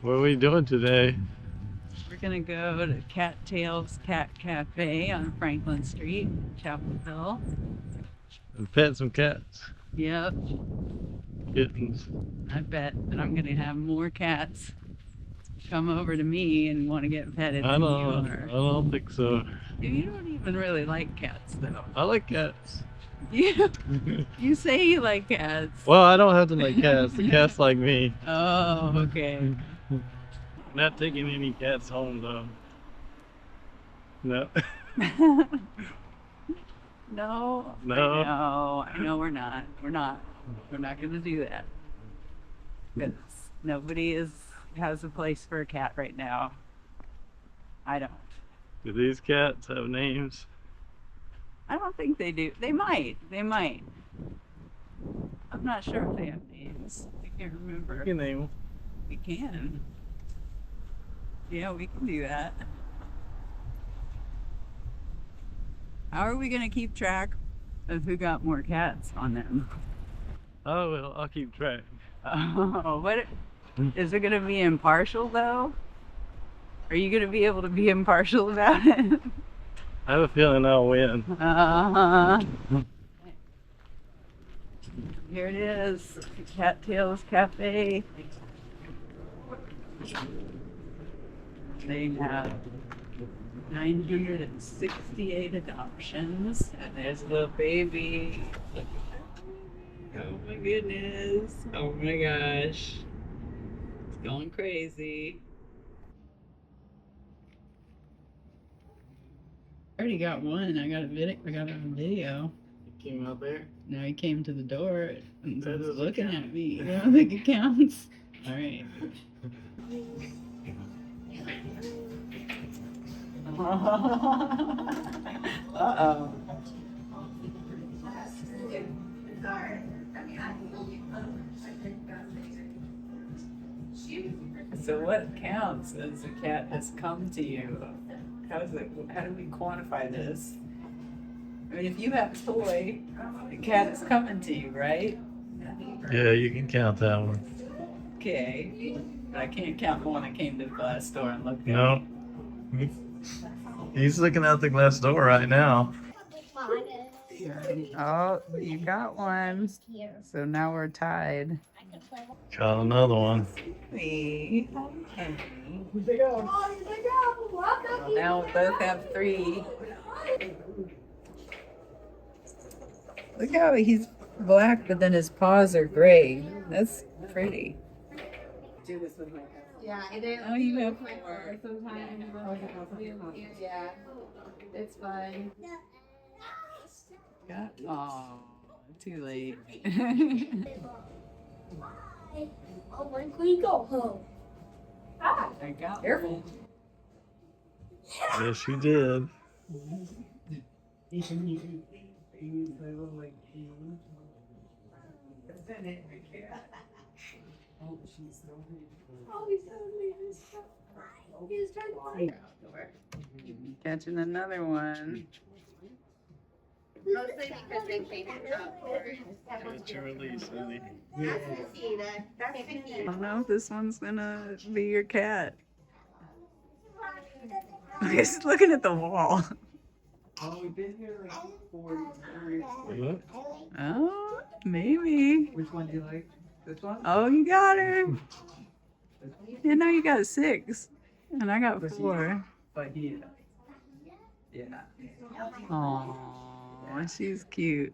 What are we doing today? We're gonna go to Cattails Cat Cafe on Franklin Street, Chapel Hill. And pet some cats. Yep, Kittens. I bet that I'm gonna have more cats come over to me and want to get petted I than you don't, are. I don't think so. You don't even really like cats, though. I like cats. You say you like cats. Well, I don't have to like cats. The cats like me. Oh, okay. Not taking any cats home though. No. No. No. I know we're not. We're not gonna do that. Because nobody has a place for a cat right now. I don't. Do these cats have names? I don't think they do. They might. They might. I'm not sure if they have names. I can't remember. You can name them. We can. Yeah, we can do that. How are we gonna keep track of who got more cats on them? Oh well, I'll keep track. Oh, what is it gonna be impartial though? Are you gonna be able to be impartial about it? I have a feeling I'll win. Here it is, Cattails Cafe. They have 968 adoptions, and there's a little baby. Oh my goodness! Oh my gosh! It's going crazy. I already got one. I got a video. It came out there. Now he came to the door and That was doesn't looking count. at me. I don't think it counts. All right. Uh-oh. So what counts as a cat has come to you? How do we quantify this? I mean, if you have a toy, the cat is coming to you, right? Yeah, you can count that one. Okay. But I can't count the one that came to the glass door and looked at No. me. He's looking out the glass door right now. Oh, you got one. So now we're tied. Got another one. Me. Okay. Well, now we both have 3. Look how he's black, but then his paws are gray. That's pretty. Yeah, it is. Oh, you have 4. Sometimes. Yeah, it's fun. Oh, too late. Oh, when can we go home? I got careful. Yes, you did. Catching another one. Mostly because they paid it up for it. That's your release, honey. That's Christina. That's Christina. I don't know if this one's gonna be your cat. He's looking at the wall. Oh, we've been here like 4 years. What? Oh, maybe. Which one do you like? This one? Oh, you got her. You know you got 6, and I got 4. But he, yeah. Aw, she's cute.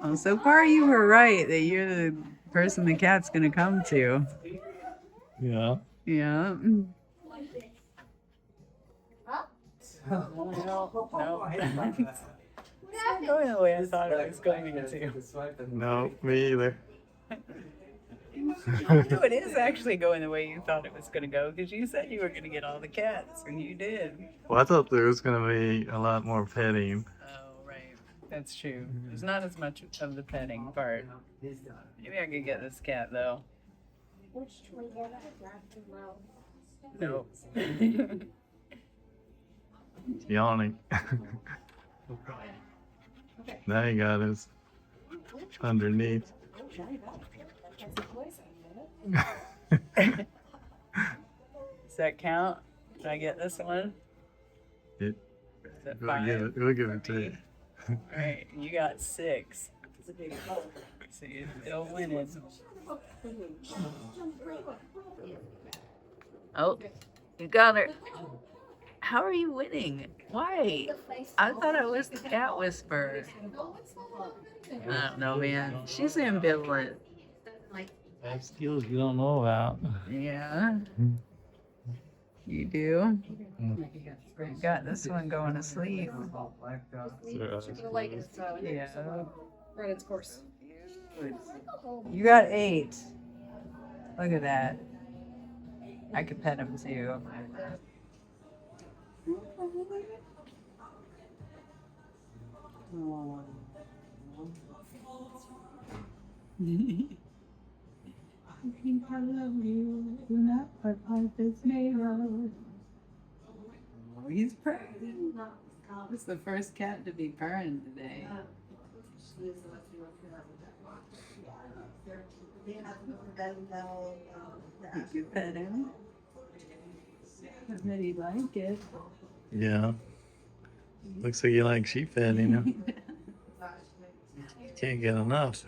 Oh, so far you were right that you're the person the cat's gonna come to. Yeah. Yeah. It's not going the way I thought it was going to. No, me either. No, it is actually going the way you thought it was going to go because you said you were going to get all the cats, and you did. Well, I thought there was gonna be a lot more petting. Oh, right. That's true. There's not as much of the petting part. Maybe I could get this cat, though. Which toy did I have to No. Yawning. Now you got his underneath. that count? Did I get this one? It- Is that We'll give it. We'll give it to you. Right, you got 6. So you're still winning. Oh, you got her. How are you winning? Why? I thought I was the cat whisperer. I don't know, man. She's ambivalent. I have skills you don't know about. Yeah. You do? Got this one going to sleep. Yeah. Run its course. You got 8. Look at that. I could pet him too. I think I love you, not what life is made of. Oh, he's purring. It's the first cat to be purring today. You could pet him. I bet he'd like it. Yeah. Looks like you like sheep petting. You can't get enough.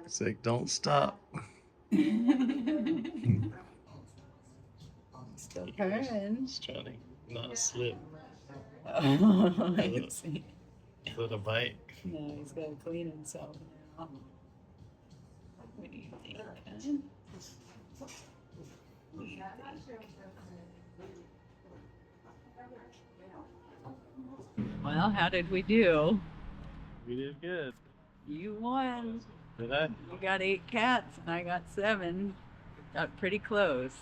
It's like, don't stop. Still purring. Just trying to not slip. Oh, I see. With a bite. No, he's got to clean himself now. What do you think? What do you think? Well, how did we do? We did good. You won. Did I? You got 8 cats and I got 7. Got pretty close.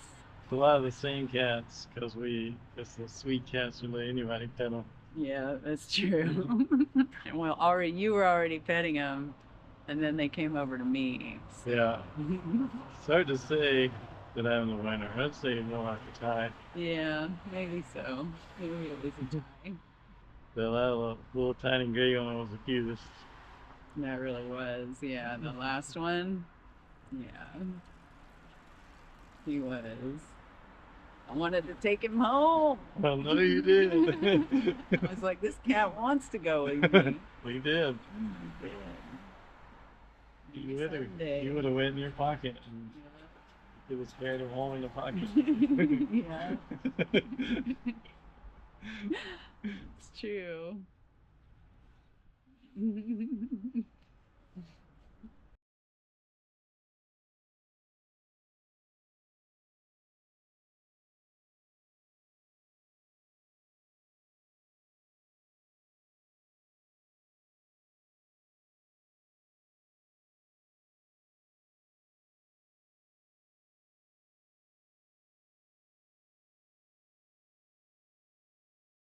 A lot of the same cats, because the sweet cats who let anybody pet them. Yeah, that's true. Well, you were already petting them, and then they came over to me. So. Yeah. It's hard to say that I'm the winner. I'd say more like a tie. Yeah, maybe so. Maybe it was a tie. The little tiny gray one was the cutest. That really was. Yeah, the last one. Yeah. He was. I wanted to take him home. I know you did. I was like, this cat wants to go with me. We did. Maybe You someday. would have went in your pocket. And it was fair to home in the pocket. Yeah. It's true.